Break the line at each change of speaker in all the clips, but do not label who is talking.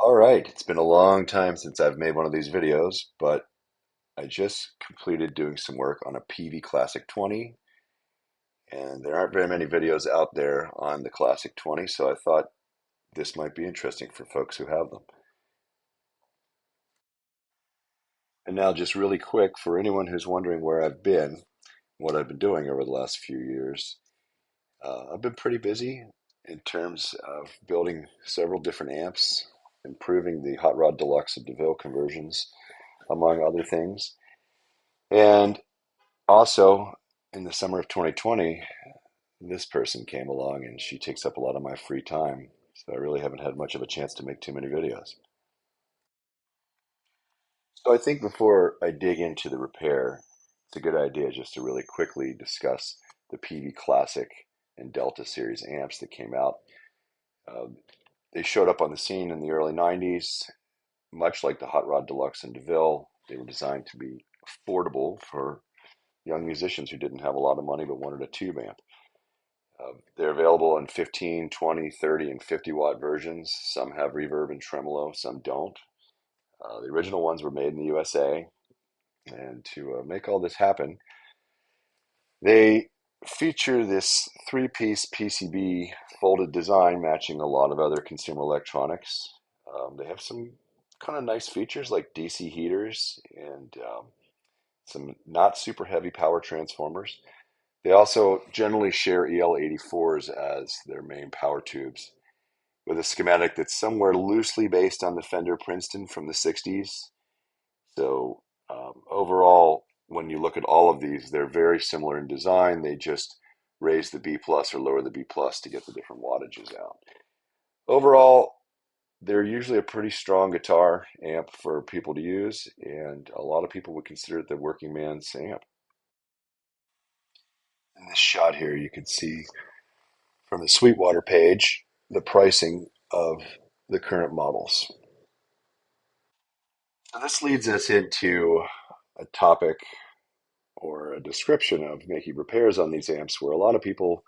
All right, it's been a long time since I've made one of these videos, but I just completed doing some work on a Peavey Classic 20, and there aren't very many videos out there on the Classic 20, so I thought this might be interesting for folks who have them. And now, just really quick, for anyone who's wondering where I've been, what I've been doing over the last few years, I've been pretty busy in terms of building several different amps, improving the Hot Rod Deluxe and DeVille conversions, among other things. And also, in the summer of 2020, this person came along and she takes up a lot of my free time. So I really haven't had much of a chance to make too many videos. So I think before I dig into the repair, it's a good idea just to really quickly discuss the Peavey Classic and Delta series amps that came out. Uh, they showed up on the scene in the early 90s, much like the Hot Rod Deluxe and DeVille. They were designed to be affordable for young musicians who didn't have a lot of money but wanted a tube amp. They're available in 15, 20, 30, and 50 watt versions. Some have reverb and tremolo, some don't. The original ones were made in the USA. And to make all this happen, they feature this three-piece PCB folded design matching a lot of other consumer electronics. They have some kind of nice features like DC heaters and some not super heavy power transformers. They also generally share EL84s as their main power tubes, with a schematic that's somewhere loosely based on the Fender Princeton from the 60s. So overall, when you look at all of these, they're very similar in design. They just raise the B plus or lower the B plus to get the different wattages out. Overall, they're usually a pretty strong guitar amp for people to use, and a lot of people would consider it the working man's amp. In this shot here, you can see from the Sweetwater page the pricing of the current models. So this leads us into a topic or a description of making repairs on these amps where a lot of people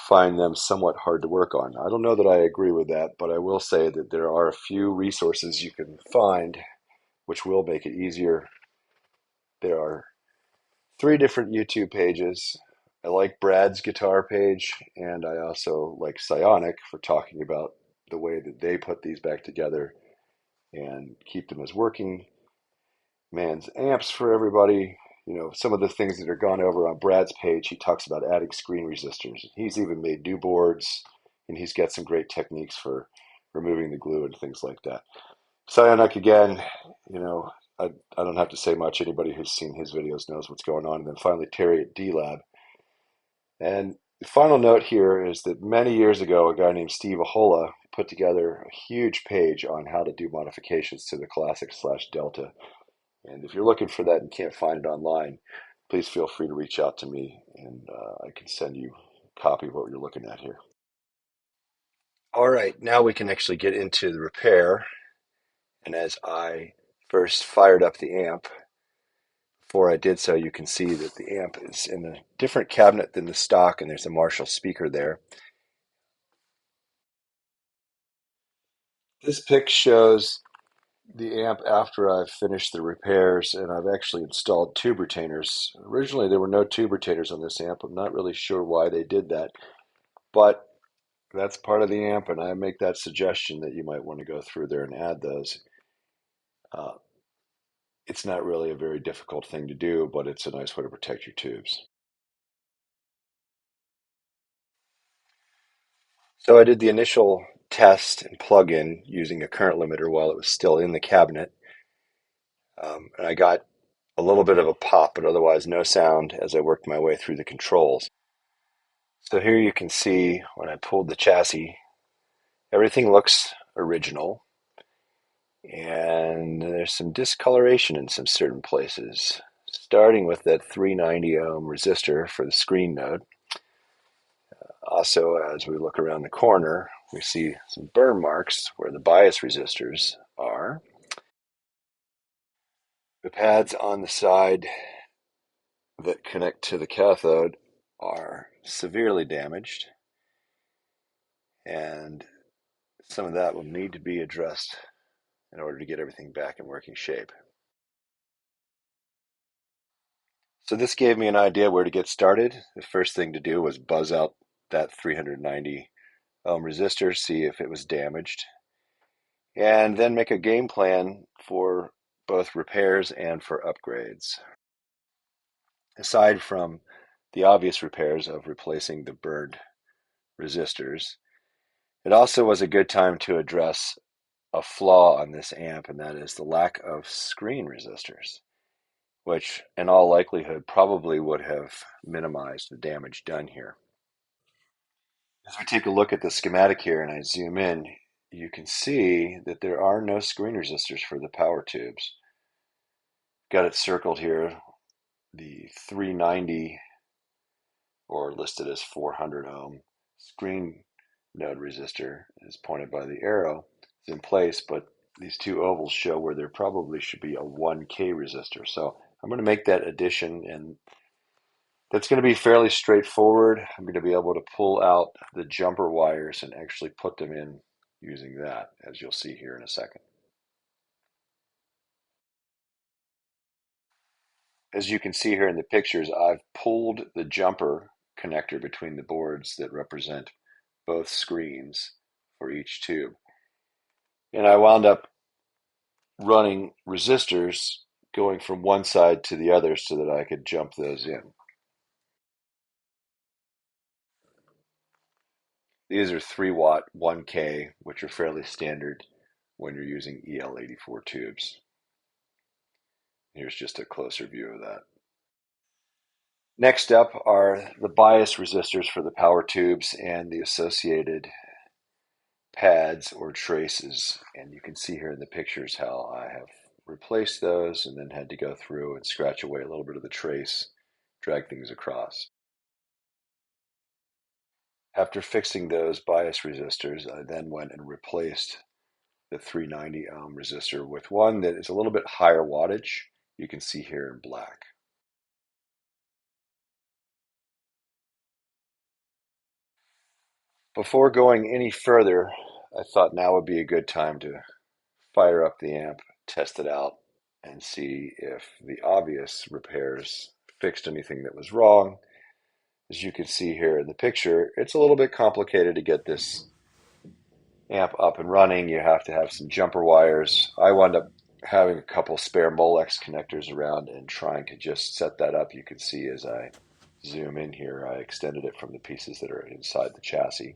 find them somewhat hard to work on. I don't know that I agree with that, but I will say that there are a few resources you can find which will make it easier. There are three different YouTube pages. I like Brad's guitar page, and I also like Psionic for talking about the way that they put these back together and keep them as working man's amps for everybody. You know, some of the things that are gone over on Brad's page, he talks about adding screen resistors. He's even made new boards, and he's got some great techniques for removing the glue and things like that. Psionic, again, you know, I don't have to say much. Anybody who's seen his videos knows what's going on. And then finally, Terry at D-Lab. And the final note here is that many years ago, a guy named Steve Ahola put together a huge page on how to do modifications to the Classic / Delta. And if you're looking for that and can't find it online, please feel free to reach out to me and I can send you a copy of what you're looking at here. All right, now we can actually get into the repair. And as I first fired up the amp, before I did so, you can see that the amp is in a different cabinet than the stock, and there's a Marshall speaker there. This pic shows the amp after I've finished the repairs, and I've actually installed tube retainers. Originally, there were no tube retainers on this amp. I'm not really sure why they did that, but that's part of the amp, and I make that suggestion that you might want to go through there and add those. Uh, it's not really a very difficult thing to do, but it's a nice way to protect your tubes. So I did the initial test and plug-in using a current limiter while it was still in the cabinet. And I got a little bit of a pop, but otherwise no sound as I worked my way through the controls. So here you can see when I pulled the chassis, everything looks original. And there's some discoloration in some certain places, starting with that 390 ohm resistor for the screen node. Also, as we look around the corner, we see some burn marks where the bias resistors are. The pads on the side that connect to the cathode are severely damaged, and some of that will need to be addressed in order to get everything back in working shape. So this gave me an idea where to get started. The first thing to do was buzz out that 390 ohm resistor, see if it was damaged, and then make a game plan for both repairs and for upgrades. Aside from the obvious repairs of replacing the burned resistors, it also was a good time to address a flaw on this amp, and that is the lack of screen resistors, which in all likelihood probably would have minimized the damage done here. As we take a look at the schematic here and I zoom in, you can see that there are no screen resistors for the power tubes. Got it circled here, the 390 or listed as 400 ohm screen node resistor is pointed by the arrow. It's in place, but these two ovals show where there probably should be a 1K resistor. So I'm going to make that addition, and that's going to be fairly straightforward. I'm going to be able to pull out the jumper wires and actually put them in using that, as you'll see here in a second. As you can see here in the pictures, I've pulled the jumper connector between the boards that represent both screens for each tube. And I wound up running resistors going from one side to the other so that I could jump those in. These are 3-watt 1K, which are fairly standard when you're using EL84 tubes. Here's just a closer view of that. Next up are the bias resistors for the power tubes and the associated pads or traces. And you can see here in the pictures how I have replaced those and then had to go through and scratch away a little bit of the trace, drag things across. After fixing those bias resistors, I then went and replaced the 390 ohm resistor with one that is a little bit higher wattage. You can see here in black. Before going any further, I thought now would be a good time to fire up the amp, test it out, and see if the obvious repairs fixed anything that was wrong. As you can see here in the picture, it's a little bit complicated to get this amp up and running. You have to have some jumper wires. I wound up having a couple spare Molex connectors around and trying to just set that up. You can see as I zoom in here, I extended it from the pieces that are inside the chassis.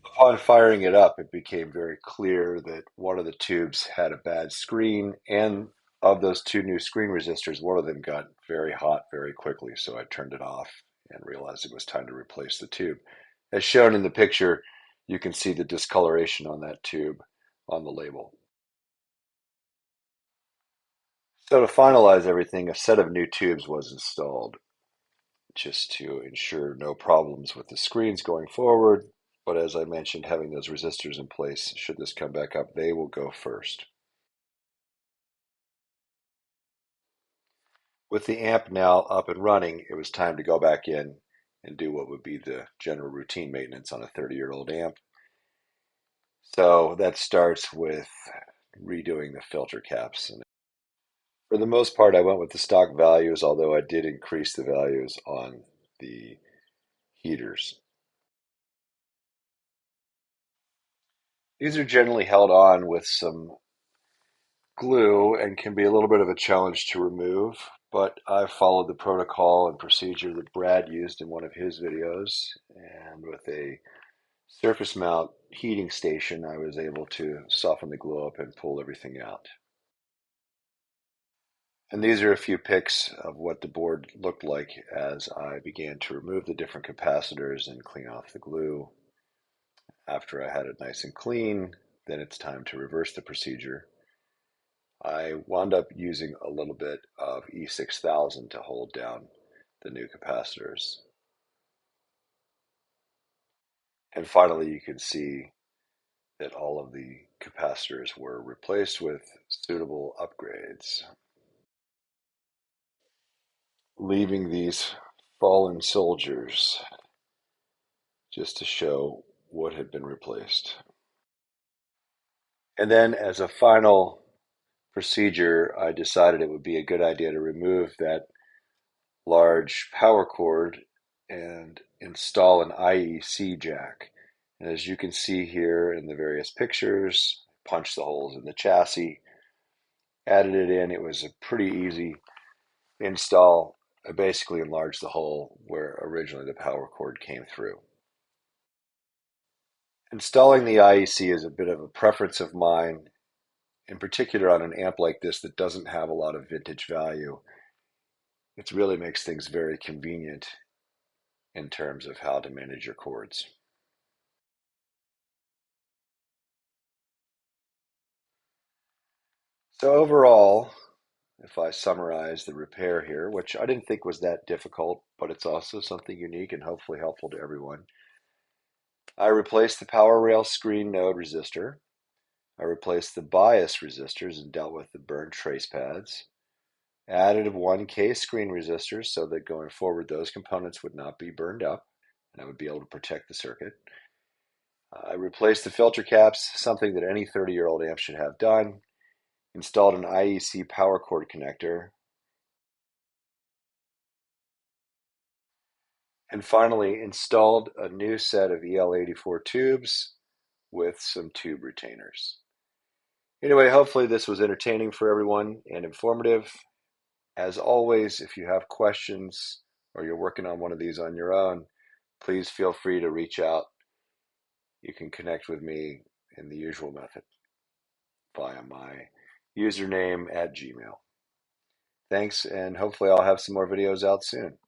Upon firing it up, it became very clear that one of the tubes had a bad screen, and of those two new screen resistors, one of them got very hot very quickly, so I turned it off and realized it was time to replace the tube. As shown in the picture, you can see the discoloration on that tube on the label. So to finalize everything, a set of new tubes was installed just to ensure no problems with the screens going forward. But as I mentioned, having those resistors in place, should this come back up, they will go first. With the amp now up and running, it was time to go back in and do what would be the general routine maintenance on a 30-year-old amp. So that starts with redoing the filter caps. And for the most part, I went with the stock values, although I did increase the values on the heaters. These are generally held on with some glue and can be a little bit of a challenge to remove, but I've followed the protocol and procedure that Brad used in one of his videos, and with a surface mount heating station, I was able to soften the glue up and pull everything out. And these are a few pics of what the board looked like as I began to remove the different capacitors and clean off the glue. After I had it nice and clean, then it's time to reverse the procedure. I wound up using a little bit of E6000 to hold down the new capacitors. And finally, you can see that all of the capacitors were replaced with suitable upgrades, leaving these fallen soldiers just to show would have been replaced. And then as a final procedure, I decided it would be a good idea to remove that large power cord and install an IEC jack. And as you can see here in the various pictures, punched the holes in the chassis, added it in. It was a pretty easy install. I basically enlarged the hole where originally the power cord came through. Installing the IEC is a bit of a preference of mine, in particular on an amp like this that doesn't have a lot of vintage value. It really makes things very convenient in terms of how to manage your chords. So overall, if I summarize the repair here, which I didn't think was that difficult, but it's also something unique and hopefully helpful to everyone. I replaced the power rail screen node resistor. I replaced the bias resistors and dealt with the burned trace pads. Added 1K screen resistors so that going forward those components would not be burned up and I would be able to protect the circuit. I replaced the filter caps, something that any 30-year-old amp should have done. Installed an IEC power cord connector. And finally installed a new set of EL84 tubes with some tube retainers. Anyway, hopefully this was entertaining for everyone and informative. As always, if you have questions or you're working on one of these on your own, please feel free to reach out. You can connect with me in the usual method via my username at Gmail. Thanks, and hopefully I'll have some more videos out soon.